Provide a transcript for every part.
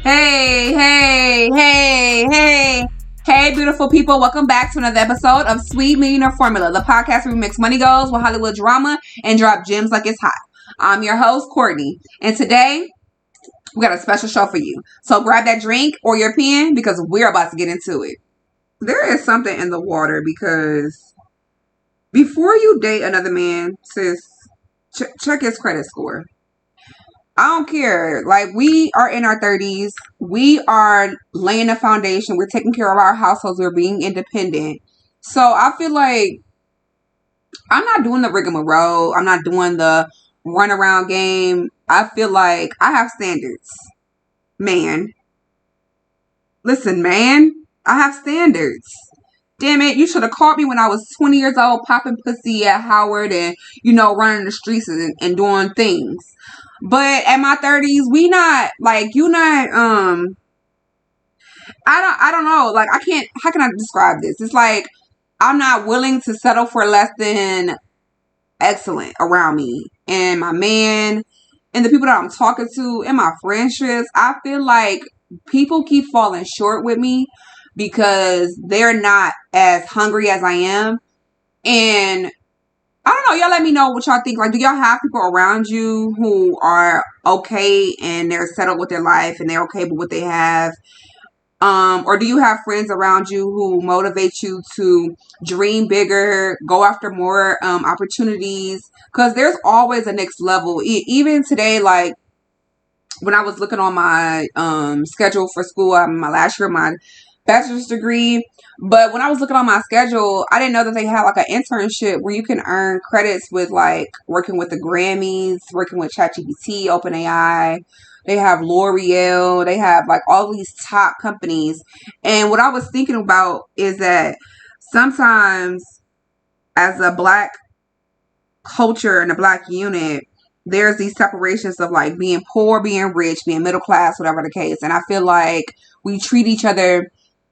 Hey, hey, hey, hey. Hey, beautiful people. Welcome back to another episode of Sweet Millionaire Formula, the podcast where we mix money goals with Hollywood drama and drop gems like it's hot. I'm your host, Courtney. And today, we got a special show for you. So grab that drink or your pen because we're about to get into it. There is something in the water because before you date another man, sis, check his credit score. I don't care. Like, we are in our 30s. We are laying the foundation. We're taking care of our households. We're being independent. So I feel like I'm not doing the rigmarole. I'm not doing the runaround game. I feel like I have standards. Man. Listen, man. I have standards. Damn it, you should have caught me when I was 20 years old popping pussy at Howard and, running the streets and doing things. But at my 30s, we not, like, you not, I don't know. Like, how can I describe this? It's like, I'm not willing to settle for less than excellent around me. And my man, and the people that I'm talking to, and my friendships, I feel like people keep falling short with me because they're not as hungry as I am. And I don't know. Y'all let me know what y'all think. Like, do y'all have people around you who are okay and they're settled with their life and they're okay with what they have? Or do you have friends around you who motivate you to dream bigger, go after more opportunities? Because there's always a next level. Even today, like, when I was looking on my schedule for school, my last year, my bachelor's degree. But when I was looking on my schedule, I didn't know that they had like an internship where you can earn credits with like working with the Grammys, working with ChatGPT, OpenAI. They have L'Oreal. They have like all these top companies. And what I was thinking about is that sometimes as a Black culture and a Black unit, there's these separations of like being poor, being rich, being middle class, whatever the case. And I feel like we treat each other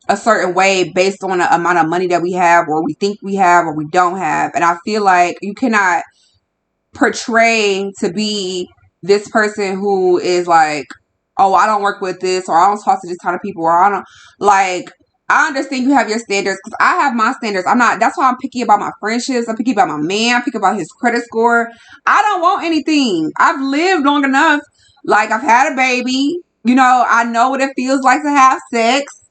a certain way based on the amount of money that we have or we think we have or we don't have. And I feel like you cannot portray to be this person who is like, oh, I don't work with this, or I don't talk to this kind of people, or I don't, like, I understand you have your standards because I have my standards. That's why I'm picky about my friendships. I'm picky about my man. I'm picky about his credit score. I don't want anything. I've lived long enough. Like, I've had a baby. I know what it feels like to have sex.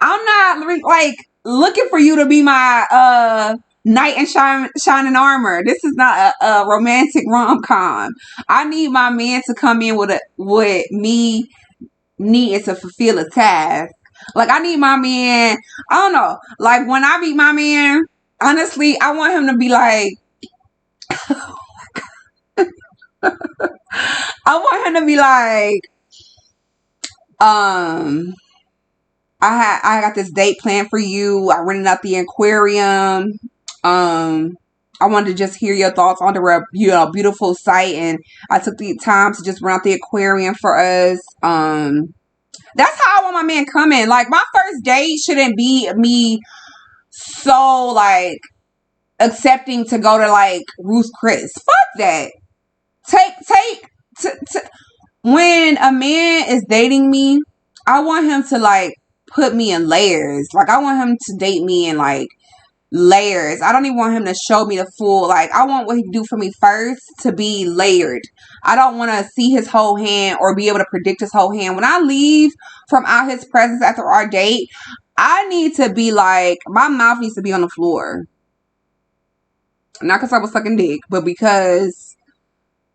I'm not like looking for you to be my knight in shining armor. This is not a romantic rom-com. I need my man to come in with me needing to fulfill a task. Like, I need my man, I don't know, like when I meet my man, honestly, I want him to be like, I want him to be like, I got this date planned for you. I rented out the aquarium. I wanted to just hear your thoughts on the beautiful site, and I took the time to just rent out the aquarium for us. That's how I want my man coming. Like, my first date shouldn't be me so like accepting to go to like Ruth Chris. Fuck that. When a man is dating me, I want him to like put me in layers. Like, I want him to date me in like layers. I don't even want him to show me the full, like, I want what he do for me first to be layered. I don't want to see his whole hand or be able to predict his whole hand. When I leave from out his presence after our date, I need to be like, my mouth needs to be on the floor. Not because I was sucking dick, but because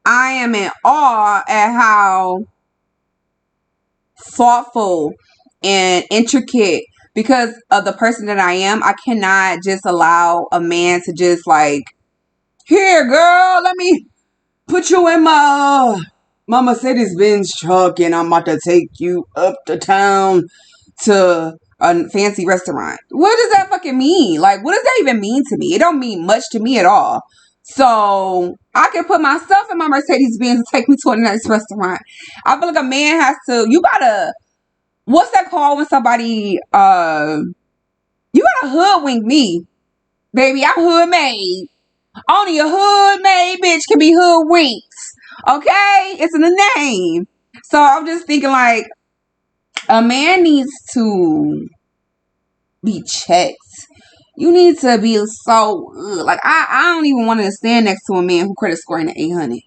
I am in awe at how thoughtful and intricate, because of the person that I am, I cannot just allow a man to just like, here, girl, let me put you in my Mercedes-Benz truck and I'm about to take you up to town to a fancy restaurant. What does that fucking mean? Like, what does that even mean to me? It don't mean much to me at all. So I can put myself in my Mercedes-Benz and take me to a nice restaurant. I feel like a man has to, what's that called when somebody, you gotta hoodwink me. Baby, I'm hood made. Only a hood made bitch can be hoodwinked. Okay? It's in the name. So I'm just thinking like, A man needs to be checked. You need to be so like I don't even want to stand next to a man who credit scoring at 800.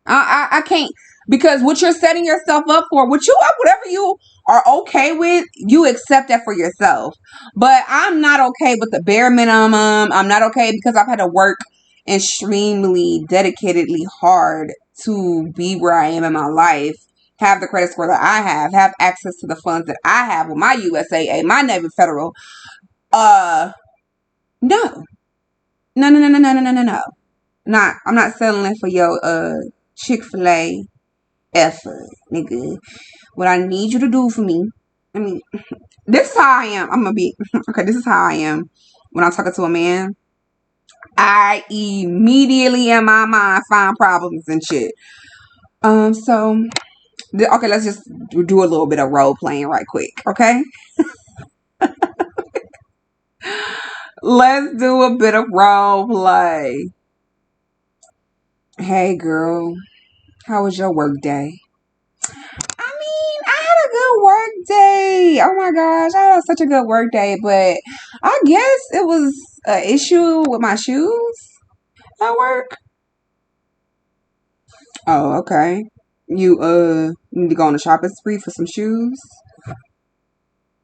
I can't, because what you're setting yourself up for, whatever you are okay with, you accept that for yourself. But I'm not okay with the bare minimum. I'm not okay because I've had to work extremely dedicatedly hard to be where I am in my life, have the credit score that I have access to the funds that I have with my USAA, my Navy Federal. No. No, no, no, no, no, no, no, no, no. I'm not settling for your Chick-fil-A effort, nigga. What I need you to do for me, I mean, this is how I am. I'm gonna be okay. This is how I am when I'm talking to a man. I immediately in my mind find problems and shit. So okay, let's just do a little bit of role playing right quick, okay? Let's do a bit of role play. Hey, girl, how was your work day? I mean, I had a good work day. Oh my gosh, I had such a good work day, but I guess it was an issue with my shoes at work. Oh, okay. You need to go on a shopping spree for some shoes?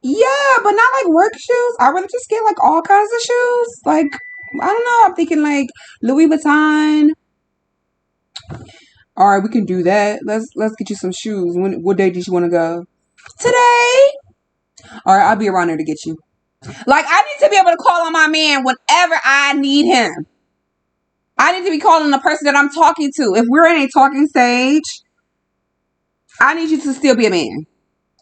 Yeah, but not like work shoes. I rather just get like all kinds of shoes. Like, I don't know. I'm thinking like Louis Vuitton. All right, we can do that. Let's get you some shoes. What day did you want to go? Today. All right, I'll be around there to get you. Like, I need to be able to call on my man whenever I need him. I need to be calling the person that I'm talking to. If we're in a talking stage, I need you to still be a man.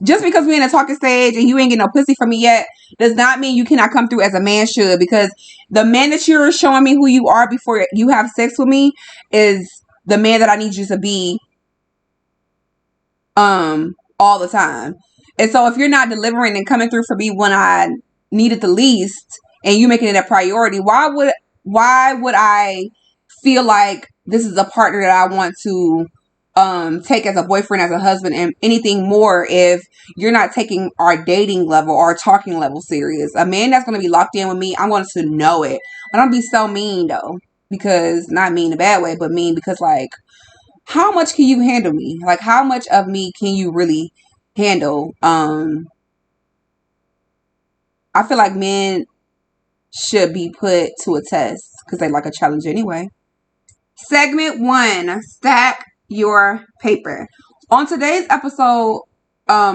Just because we're in a talking stage and you ain't getting no pussy from me yet does not mean you cannot come through as a man should. Because the man that you're showing me who you are before you have sex with me is the man that I need you to be all the time. And so if you're not delivering and coming through for me when I need it the least, and you making it a priority, why would I feel like this is a partner that I want to take as a boyfriend, as a husband, and anything more if you're not taking our dating level or our talking level serious? A man that's going to be locked in with me, I want to know it. I don't be so mean though, because not mean in a bad way, but mean because like, how much can you handle me? Like, how much of me can you really handle? I feel like men should be put to a test because they like a challenge anyway. Segment 1, stack your paper. On today's episode,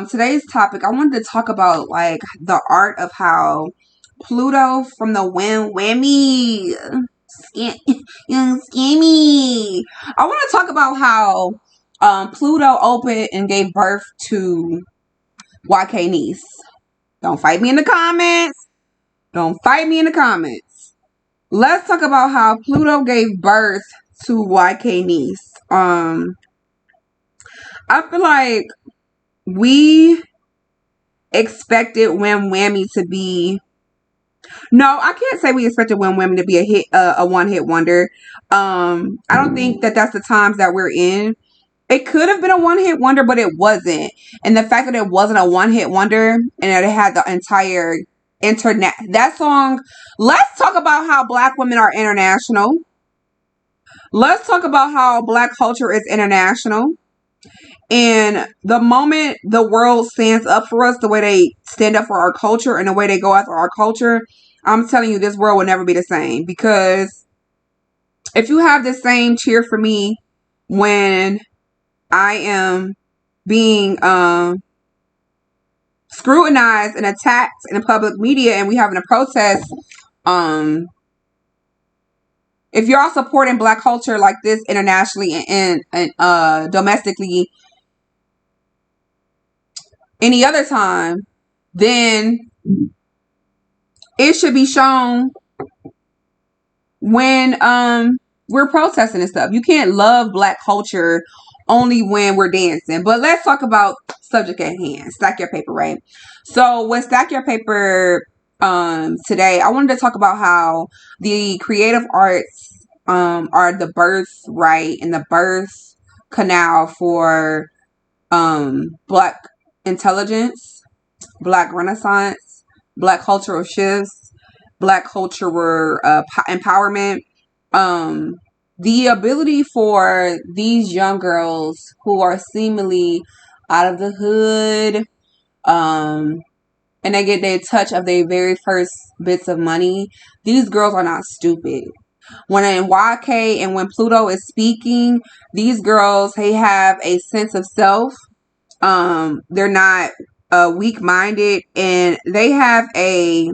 today's topic, I wanted to talk about like the art of how Pluto from the whammy. Young scammy. I want to talk about how Pluto opened and gave birth to YK Niece. Don't fight me in the comments. Don't fight me in the comments. Let's talk about how Pluto gave birth to YK Niece. I feel like we expected Wham Whammy to be. No, I can't say we expected Wham Whammy to be a one-hit wonder. I don't think that that's the times that we're in. It could have been a one-hit wonder, but it wasn't. And the fact that it wasn't a one-hit wonder and that it had the entire internet. That song, let's talk about how black women are international. Let's talk about how black culture is international. And the moment the world stands up for us, the way they stand up for our culture and the way they go after our culture, I'm telling you, this world will never be the same. Because if you have the same cheer for me when I am being scrutinized and attacked in the public media and we having a protest, if you're all supporting black culture like this internationally and domestically any other time, then it should be shown when we're protesting and stuff. You can't love black culture only when we're dancing. But let's talk about subject at hand. Stack your paper, right? So with Stack Your Paper today, I wanted to talk about how the creative arts are the birthright and the birth canal for black intelligence, Black Renaissance, Black cultural shifts, Black cultural empowerment. Um, the ability for these young girls who are seemingly out of the hood, and they get their touch of their very first bits of money. These girls are not stupid. When in YK and when Pluto is speaking, these girls, they have a sense of self. They're not weak minded, and they have a,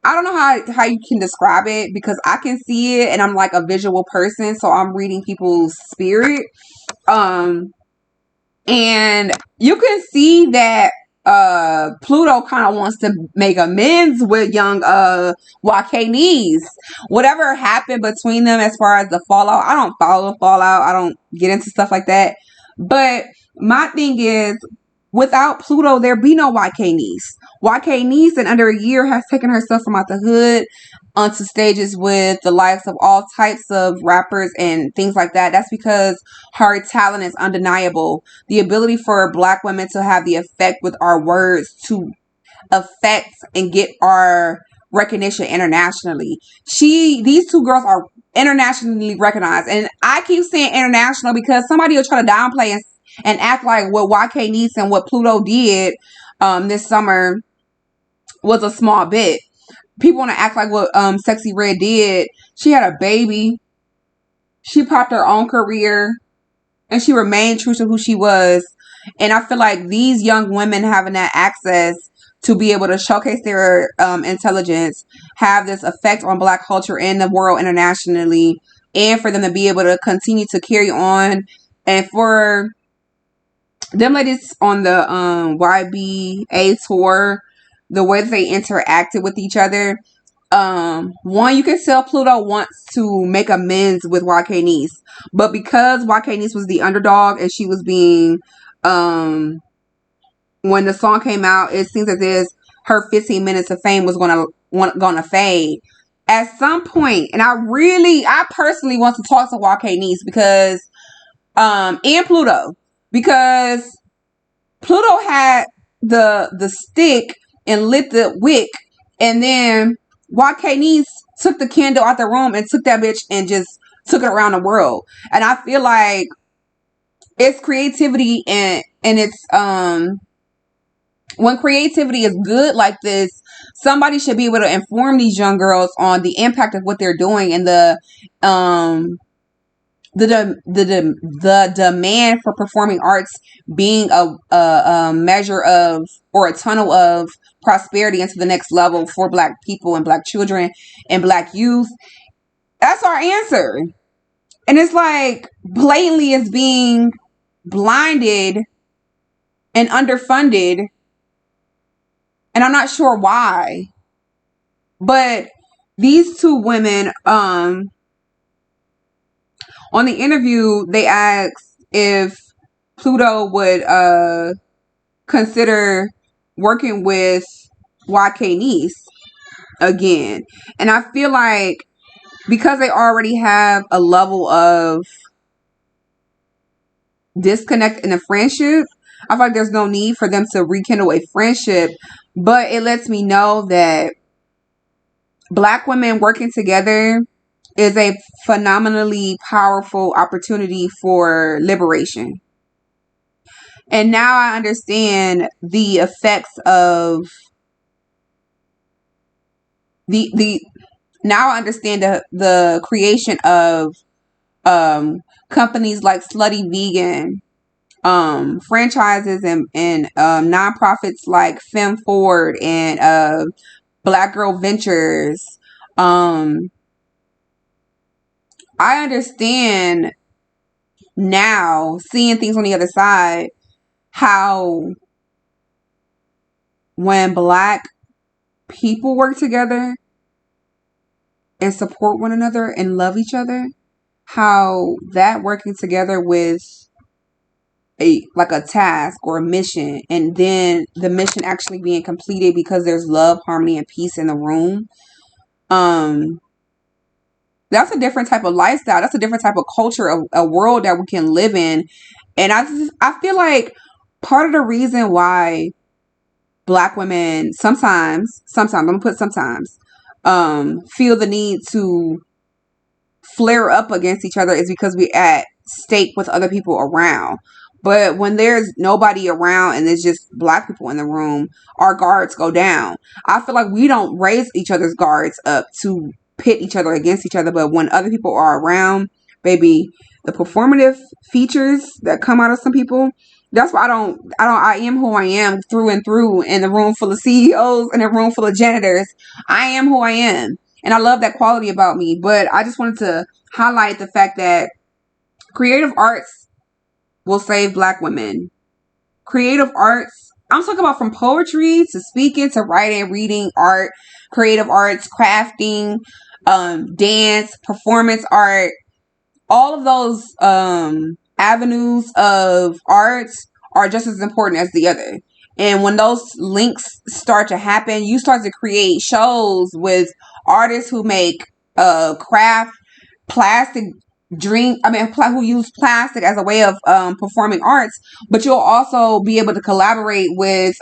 I don't know how you can describe it, because I can see it and I'm like a visual person, so I'm reading people's spirit. And you can see that Pluto kind of wants to make amends with young YK. Whatever happened between them as far as the fallout, I don't follow the fallout. I don't get into stuff like that. But my thing is, without Pluto, there be no YK. YK in under a year has taken herself from out the hood onto stages with the likes of all types of rappers and things like that. That's because her talent is undeniable. The ability for Black women to have the effect with our words to affect and get our recognition internationally. These two girls are internationally recognized. And I keep saying international because somebody will try to downplay and act like what YK and what Pluto did this summer was a small bit. People want to act like what Sexy Red did. She had a baby. She popped her own career. And she remained true to who she was. And I feel like these young women having that access to be able to showcase their intelligence, have this effect on Black culture and the world internationally, and for them to be able to continue to carry on. And for them ladies on the YBA tour, the way that they interacted with each other, one, you can tell Pluto wants to make amends with YK, but because YK was the underdog and she was being, when the song came out, it seems as if her 15 minutes of fame was gonna fade at some point. And I personally want to talk to YK because, and Pluto, because Pluto had the stick and lit the wick, and then YK took the candle out the room and took that bitch and just took it around the world. And I feel like it's creativity, and it's when creativity is good like this, somebody should be able to inform these young girls on the impact of what they're doing, and the demand for performing arts being a measure of, or a tunnel of prosperity into the next level for Black people and Black children and Black youth. That's our answer. And it's like blatantly is being blinded and underfunded, and I'm not sure why. But these two women, on the interview, they asked if Pluto would consider working with YK again. And I feel like because they already have a level of disconnect in a friendship, I feel like there's no need for them to rekindle a friendship. But it lets me know that Black women working together is a phenomenally powerful opportunity for liberation. And now I understand the effects of now I understand the creation of companies like Slutty Vegan, franchises and nonprofits like Femme Forward and Black Girl Ventures. I understand now, seeing things on the other side, how when Black people work together and support one another and love each other, how that working together with a task or a mission, and then the mission actually being completed because there's love, harmony, and peace in the room. That's a different type of lifestyle. That's a different type of culture, a world that we can live in. And I feel like part of the reason why Black women sometimes I'm gonna put sometimes feel the need to flare up against each other is because we at stake with other people around. But when there's nobody around and there's just Black people in the room, our guards go down. I feel like we don't raise each other's guards up to pit each other against each other. But when other people are around, baby, the performative features that come out of some people, that's why I am who I am through and through in the room full of CEOs and a room full of janitors. I am who I am. And I love that quality about me. But I just wanted to highlight the fact that creative arts will save Black women. Creative arts, I'm talking about from poetry to speaking to writing, reading, art, creative arts, crafting, dance, performance art, all of those avenues of arts are just as important as the other. And when those links start to happen, you start to create shows with artists who make craft, plastic who use plastic as a way of performing arts. But you'll also be able to collaborate with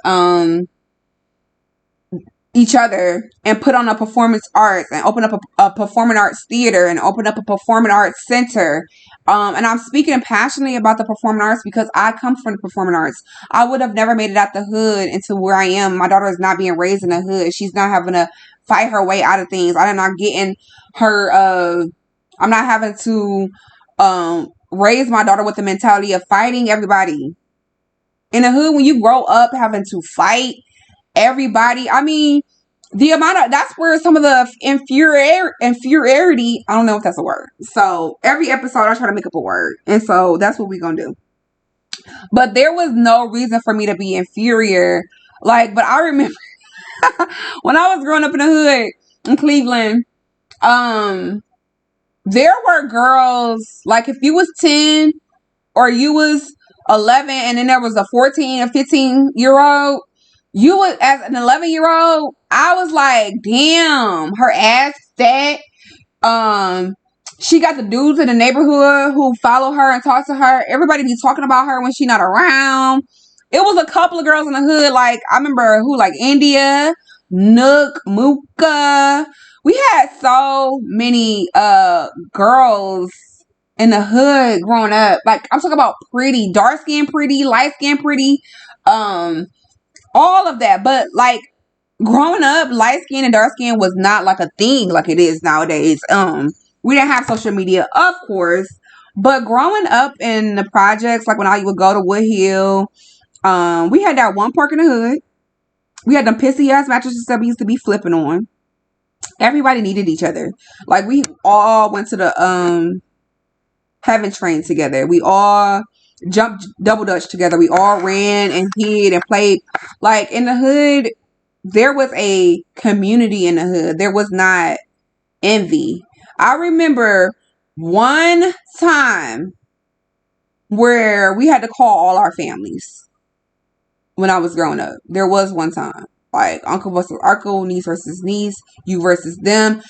each other and put on a performance arts and open up a performing arts theater and open up a performing arts center. And I'm speaking passionately about the performing arts because I come from the performing arts. I would have never made it out the hood into where I am. My daughter is not being raised in the hood. She's not having to fight her way out of things. I'm not getting her, I'm not having to raise my daughter with the mentality of fighting everybody. In the hood, when you grow up having to fight everybody, I mean, the amount of, that's where some of the infuriarity, I don't know if that's a word. So every episode I try to make up a word. And so that's what we're going to do. But there was no reason for me to be inferior. Like, but I remember when I was growing up in the hood in Cleveland, there were girls, like if you was 10 or you was 11 and then there was a 14 or 15-year-old, you was, as an 11-year-old, I was like, damn, her ass fat. She got the dudes in the neighborhood who follow her and talk to her. Everybody be talking about her when she not around. It was a couple of girls in the hood, like, I remember who, like India, Nook, Mooka. We had so many girls in the hood growing up. Like, I'm talking about pretty, dark skin pretty, light skin pretty, all of that. But like growing up, light skin and dark skin was not like a thing like it is nowadays. We didn't have social media, of course, but growing up in the projects, like when I would go to Wood Hill, we had that one park in the hood. We had them pissy ass mattresses that we used to be flipping on. Everybody needed each other. Like we all went to the Heaven Train together. We all jumped double dutch together. We all ran and hid and played. Like in the hood, there was a community in the hood. There was not envy. I remember one time where we had to call all our families when I was growing up. There was one time. Like uncle versus uncle, niece versus niece, you versus them.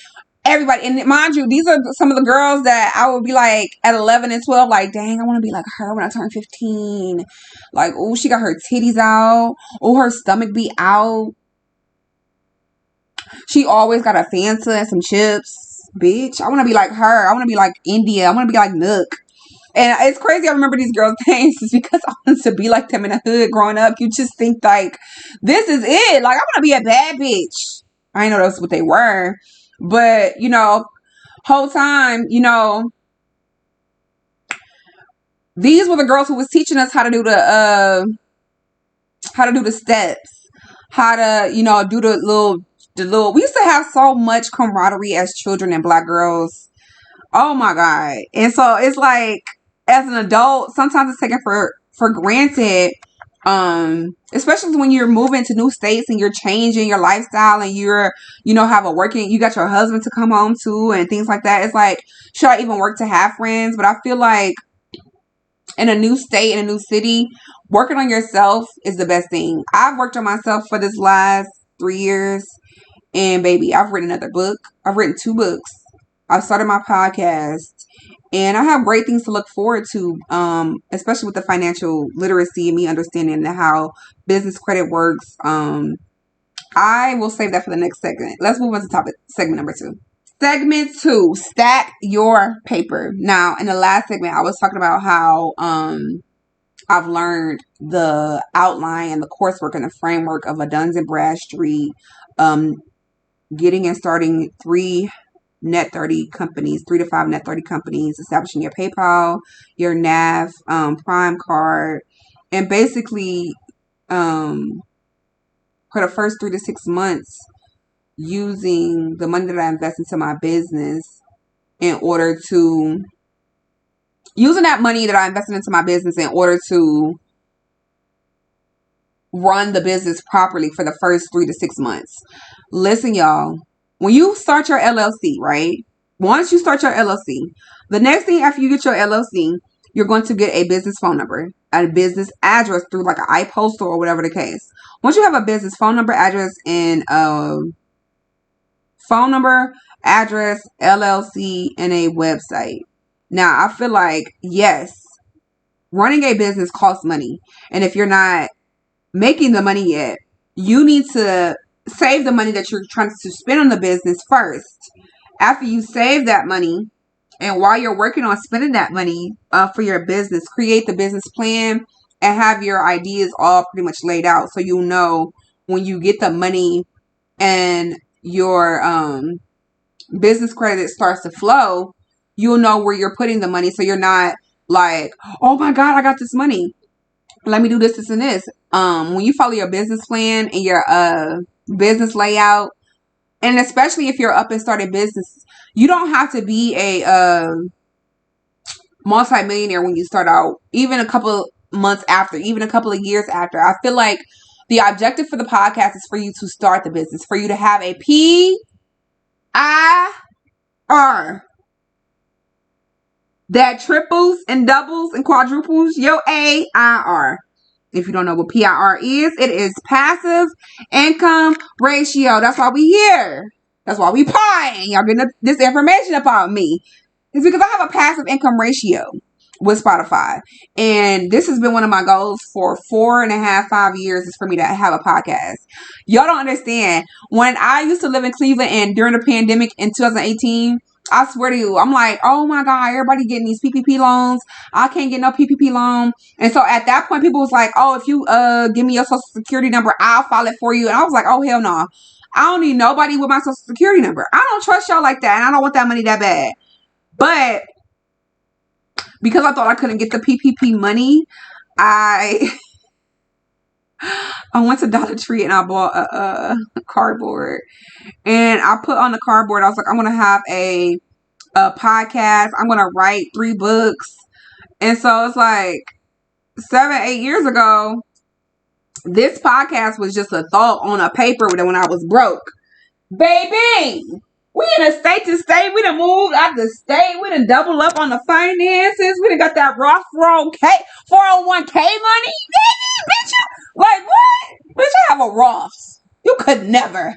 Everybody, and mind you, these are some of the girls that I would be like at 11 and 12, like, dang, I want to be like her when I turn 15. Like, oh, she got her titties out. Oh, her stomach be out. She always got a Fanta and some chips. Bitch, I want to be like her. I want to be like India. I want to be like Nook. And it's crazy I remember these girls' names is because I wanted to be like them in the hood growing up. You just think like, this is it. Like, I want to be a bad bitch. I didn't know that's what they were. But, you know, whole time, you know, these were the girls who was teaching us how to do the steps, how to, you know, do the little, we used to have so much camaraderie as children and Black girls. Oh my God. And so it's like, as an adult, sometimes it's taken for granted, especially when you're moving to new states and you're changing your lifestyle and you're, you know, you got your husband to come home to and things like that. It's like, should I even work to have friends? But I feel like in a new state, in a new city, working on yourself is the best thing. I've worked on myself for this last 3 years, and baby, I've written another book. I've written 2 books. I've started my podcast, And I have great things to look forward to, especially with the financial literacy and me understanding how business credit works. I will save that for the next segment. Let's move on to topic segment number 2. Segment 2, stack your paper. Now, in the last segment, I was talking about how I've learned the outline and the coursework and the framework of a Duns and Bradstreet, getting and starting 3 net 30 companies, 3 to 5 net 30 companies, establishing your PayPal, your NAV, Prime card, and basically for the first 3 to 6 months, using the money that I invest into my business in order to using that money that I invested into my business in order to run the business properly for the first 3 to 6 months. Listen, y'all, when you start your LLC, right? Once you start your LLC, the next thing after you get your LLC, you're going to get a business phone number, a business address through like an iPostal or whatever the case. Once you have a business phone number, address, and phone number, address, LLC, and a website. Now, I feel like, yes, running a business costs money. And if you're not making the money yet, you need to save the money that you're trying to spend on the business first. After you save that money, and while you're working on spending that money for your business, create the business plan and have your ideas all pretty much laid out so you know when you get the money and your business credit starts to flow, you'll know where you're putting the money, so you're not like, oh my God, I got this money, let me do this, this, and this. When you follow your business plan and your business layout, and especially if you're up and starting business, you don't have to be a multi-millionaire when you start out, even a couple months after, even a couple of years after. I feel like the objective for the podcast is for you to start the business, for you to have a PIR that triples and doubles and quadruples your AIR. If you don't know what PIR is, it is passive income ratio. That's why we here. That's why we pine. Y'all getting this information about me. It's because I have a passive income ratio with Spotify. And this has been one of my goals for 4.5, 5 years, is for me to have a podcast. Y'all don't understand. When I used to live in Cleveland and during the pandemic in 2018, I swear to you, I'm like, oh my God, everybody getting these PPP loans. I can't get no PPP loan. And so at that point, people was like, oh, if you give me your social security number, I'll file it for you. And I was like, oh, hell no. I don't need nobody with my social security number. I don't trust y'all like that. And I don't want that money that bad. But because I thought I couldn't get the PPP money, I went to Dollar Tree and I bought a cardboard. And I put on the cardboard, I was like, I'm going to have a podcast. I'm going to write 3 books. And so it's like 7, 8 years ago, this podcast was just a thought on a paper when I was broke. Baby, we in a state to state. We done moved out the state. We done doubled up on the finances. We done got that Roth 401k money. Bitch, like what? Bitch, I have a Roth. You could never.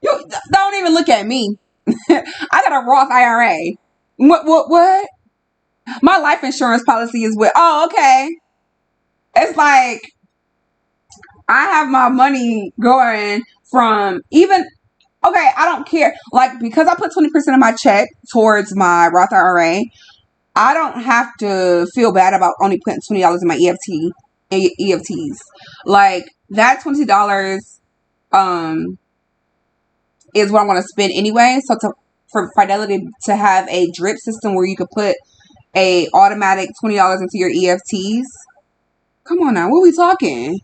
You don't even look at me. I got a Roth IRA. What? My life insurance policy is with, oh, okay. It's like, I have my money going from even, okay, I don't care. Like, because I put 20% of my check towards my Roth IRA, I don't have to feel bad about only putting $20 in my EFTs. Like, that $20, is what I'm going to spend anyway. So for Fidelity to have a drip system where you could put a automatic $20 into your EFTs. Come on now, what are we talking?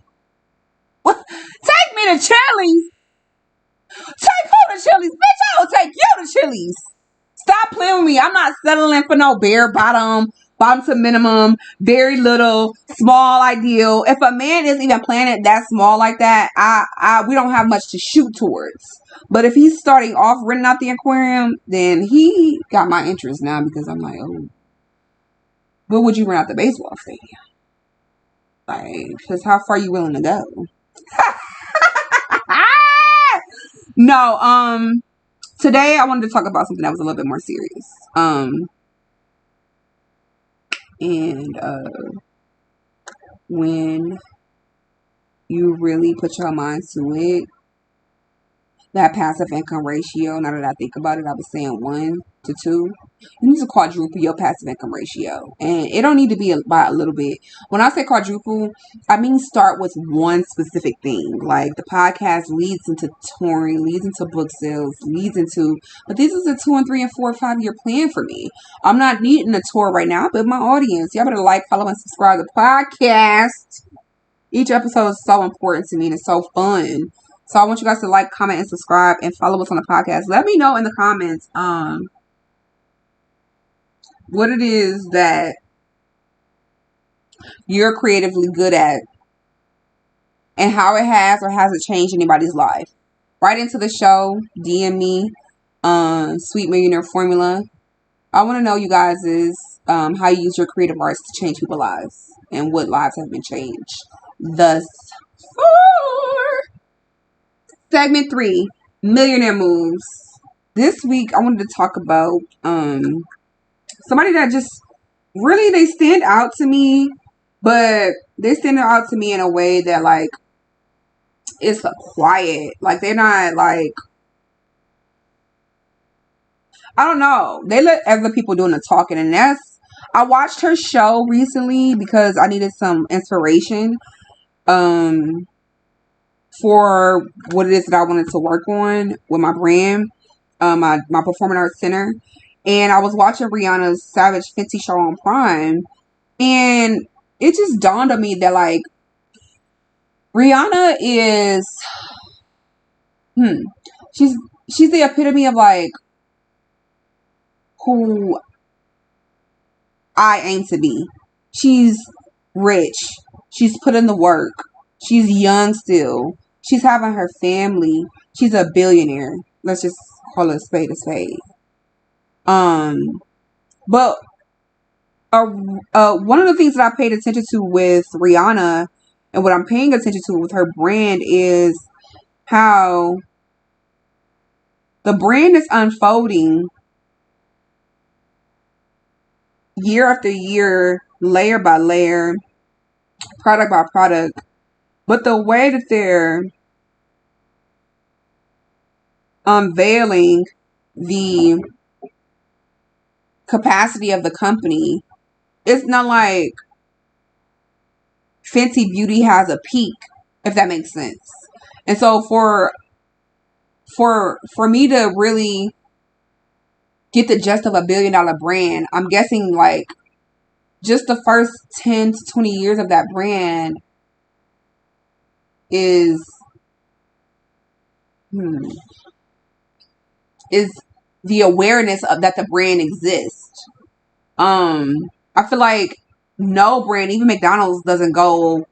What? Take me to Chili's. Take her to Chili's. Bitch, I will take you to Chili's. Stop playing with me. I'm not settling for no bare bottom to minimum, very little, small ideal. If a man is even planning that small like that, we don't have much to shoot towards. But if he's starting off renting out the aquarium, then he got my interest now, because I'm like, oh, what would you rent out the baseball stadium? Like, because how far are you willing to go? No, today I wanted to talk about something that was a little bit more serious. And when you really put your mind to it, that passive income ratio, now that I think about it, I was saying 1 to 2. You need to quadruple your passive income ratio. And it don't need to be by a little bit. When I say quadruple, I mean start with one specific thing. Like the podcast leads into touring, leads into book sales, but this is a 2 and 3 and 4 and 5 year plan for me. I'm not needing a tour right now, but my audience, y'all better like, follow, and subscribe to the podcast. Each episode is so important to me and it's so fun. So I want you guys to like, comment, and subscribe and follow us on the podcast. Let me know in the comments what it is that you're creatively good at and how it has or hasn't changed anybody's life. Write into the show, DM me, Sweet Millionaire Formula. I want to know you guys how you use your creative arts to change people's lives and what lives have been changed thus far. Segment 3, millionaire moves. This week, I wanted to talk about somebody that just really, they stand out to me, but they stand out to me in a way that, like, it's quiet. Like, they're not, like, I don't know. They let other people doing the talking, and I watched her show recently because I needed some inspiration for what it is that I wanted to work on with my brand, my performing arts center. And I was watching Rihanna's Savage Fenty show on Prime, and it just dawned on me that, like, Rihanna is, she's the epitome of, like, who I aim to be. She's rich. She's put in the work. She's young still. She's having her family. She's a billionaire. Let's just call it a spade a spade. But one of the things that I paid attention to with Rihanna and what I'm paying attention to with her brand is how the brand is unfolding year after year, layer by layer, product by product. But the way that they're unveiling the capacity of the company, it's not like Fenty Beauty has a peak, if that makes sense. And so for me to really get the gist of $1 billion brand, I'm guessing like just the first 10 to 20 years of that brand is the awareness of that the brand exists. I feel like no brand, even McDonald's, doesn't go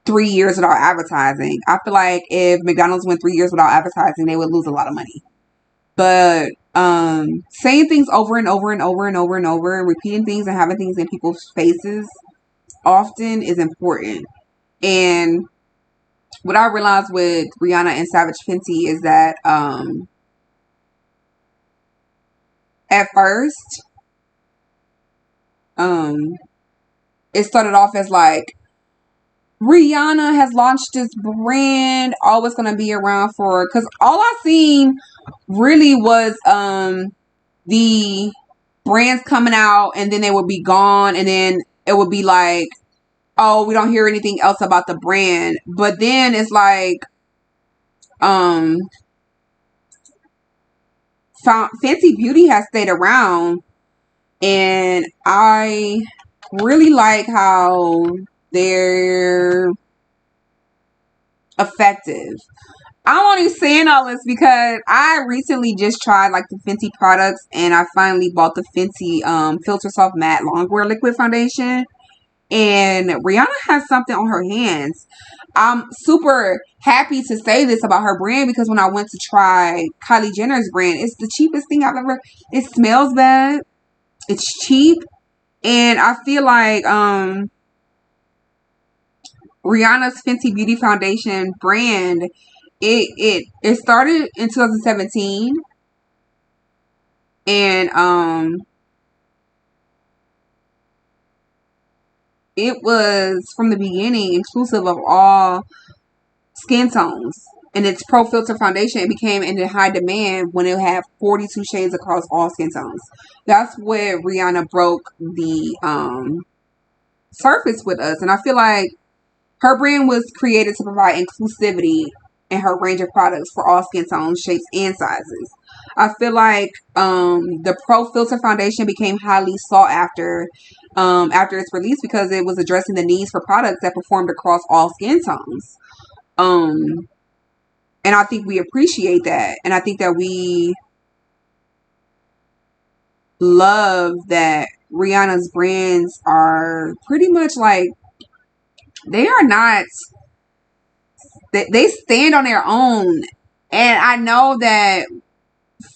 3 years without advertising. I feel like if McDonald's went 3 years without advertising, they would lose a lot of money. But saying things over and over and over and over and over, and repeating things and having things in people's faces often is important. And what I realized with Rihanna and Savage Fenty is that at first, it started off as like, Rihanna has launched this brand, always gonna be around for, because all I seen really was the brands coming out and then they would be gone, and then it would be like, oh, we don't hear anything else about the brand. But then it's like Fenty Beauty has stayed around, and I really like how they're effective. I'm only saying all this because I recently just tried like the Fenty products, and I finally bought the Fenty Filter Soft Matte Longwear Liquid Foundation. And Rihanna has something on her hands. I'm super happy to say this about her brand because when I went to try Kylie Jenner's brand, it's the cheapest thing I've ever. It smells bad. It's cheap, and I feel like Rihanna's Fenty Beauty Foundation brand, it started in 2017, and it was from the beginning inclusive of all skin tones. And its Pro Filter foundation, it became in high demand when it had 42 shades across all skin tones. That's where Rihanna broke the surface with us. And I feel like her brand was created to provide inclusivity in her range of products for all skin tones, shapes, and sizes. I feel like the Pro Filter foundation became highly sought after its release because it was addressing the needs for products that performed across all skin tones. Um, and I think we appreciate that. And I think that we love that Rihanna's brands are pretty much like, they are not, they stand on their own. And I know that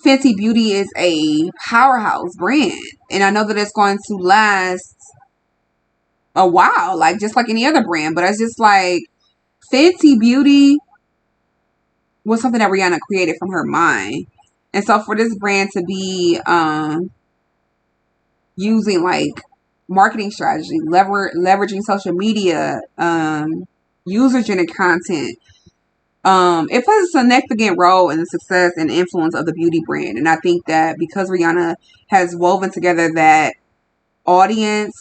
Fenty Beauty is a powerhouse brand. And I know that it's going to last a while, like just like any other brand. But it's just like Fenty Beauty was something that Rihanna created from her mind. And so for this brand to be using like marketing strategy, leveraging social media, user-generated content, it plays a significant role in the success and influence of the beauty brand. And I think that because Rihanna has woven together that audience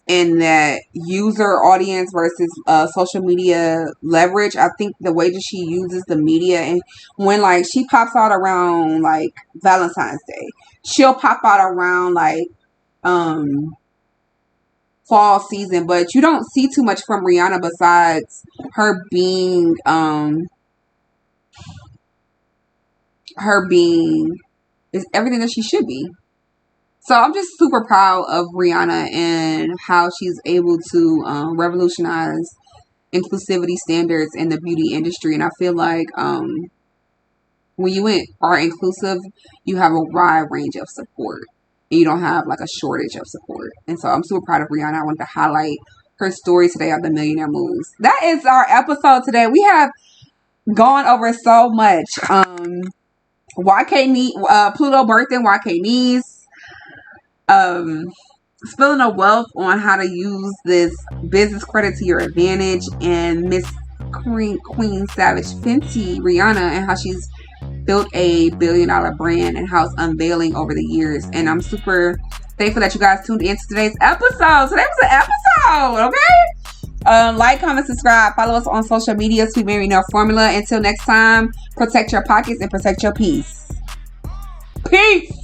and that user audience versus social media leverage, I think the way that she uses the media, and when like she pops out around like Valentine's Day, she'll pop out around like fall season, but you don't see too much from Rihanna besides her being is everything that she should be. So I'm just super proud of Rihanna and how she's able to revolutionize inclusivity standards in the beauty industry. And I feel like when you are inclusive, you have a wide range of support. And you don't have like a shortage of support. And so I'm super proud of Rihanna. I wanted to highlight her story today of the millionaire moves. That is our episode today. We have gone over so much. Pluto birthing YK niece. Spilling a wealth on how to use this business credit to your advantage, and Miss Queen Savage Fenty Rihanna and how she's built a $1 billion brand and how it's unveiling over the years. And I'm super thankful that you guys tuned in to today's episode. Today was an episode, okay? Like, comment, subscribe, follow us on social media. Sweet Mary No Formula. Until next time, protect your pockets and protect your peace. Peace.